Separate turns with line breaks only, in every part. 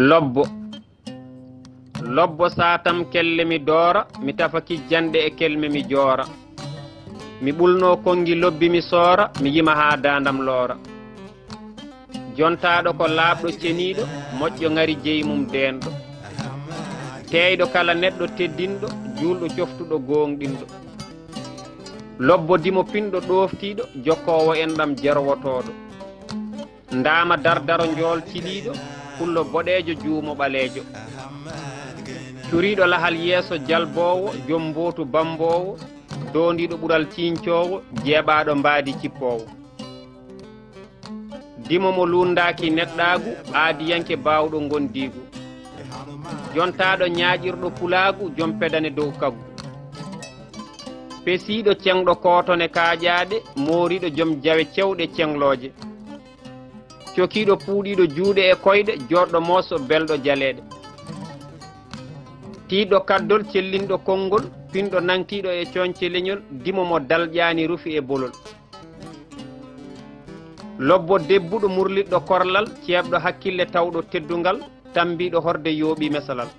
lobbo lobbo satam kelle mi doora mi tafa kijjande e kelme mi joora mi ɓulno kongi lobbi mi soora mi yima ha dandam loora jontaɗo ko laaɓɗo ceniɗo moƴƴo ngari jeyi mum denɗo teyɗo kala neɗɗo teddinɗo julɗo coftuɗo gonɗinɗo lobbo dimo pinɗo ɗoftiɗo jokkowo enɗam jerwotoɗo ndama dardaro njool ciliɗo pullo boɗejo juumo ɓalejo curiɗo lahal yeeso jalbowo joom mbotu bambowo dondiɗo ɓural cincowo jeeɓaɗo mbaadi cippowo dimo mo lundaki neɗɗagu aadiyanke bawɗo gondigu jontaɗo ñaaƴirɗo pulagu joom pedane dow kaggu pesiɗo cengɗo kotone kaaƴaɗe moriɗo joom jawe cewɗe cengloje cokiɗo puuɗiɗo juuɗe e koyɗe joɗɗo mooso belɗo jaleɗe tiɗɗo kaddol cellinɗo konngol pinɗo nantiɗo e coñce leñol dimo mo dalƴani rufi e bolol lobbo debbuɗo murliɗɗo korlal ceebɗo hakkille tawɗo teddungal tambiɗo horde yooɓi mesalal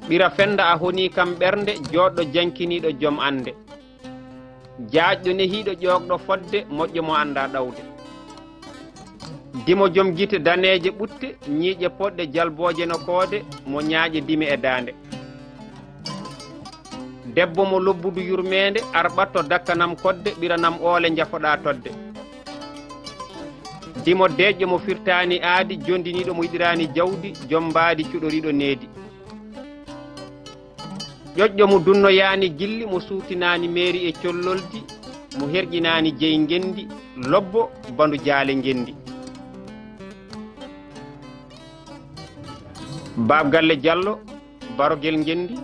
ɓira fenda a honi kam ɓernde joɗɗo jankiniɗo joom ande jaajɗo nehiɗo ƴoogɗo fodde moƴƴo mo anda ɗawde dimo joom guite daneje ɓutte ñiiƴe poɗɗe jalboje no koode mo ñaaƴe dimi e dande debbo mo lobbudu yurmede arɓatto dakkanam kodde ɓiranam oole jafoɗa todde dimo deƴƴo mo firtani aadi jondiniɗo mo yiɗirani jawdi joom mbaadi cuɗoriɗo needi ƴoƴƴo mo dunnoyani gilli mo suutinani meeri e colloldi mo herƴinani jeyi ngendi lobbo bandu jaale ngendi Bab Galle Diallo barogel ngendi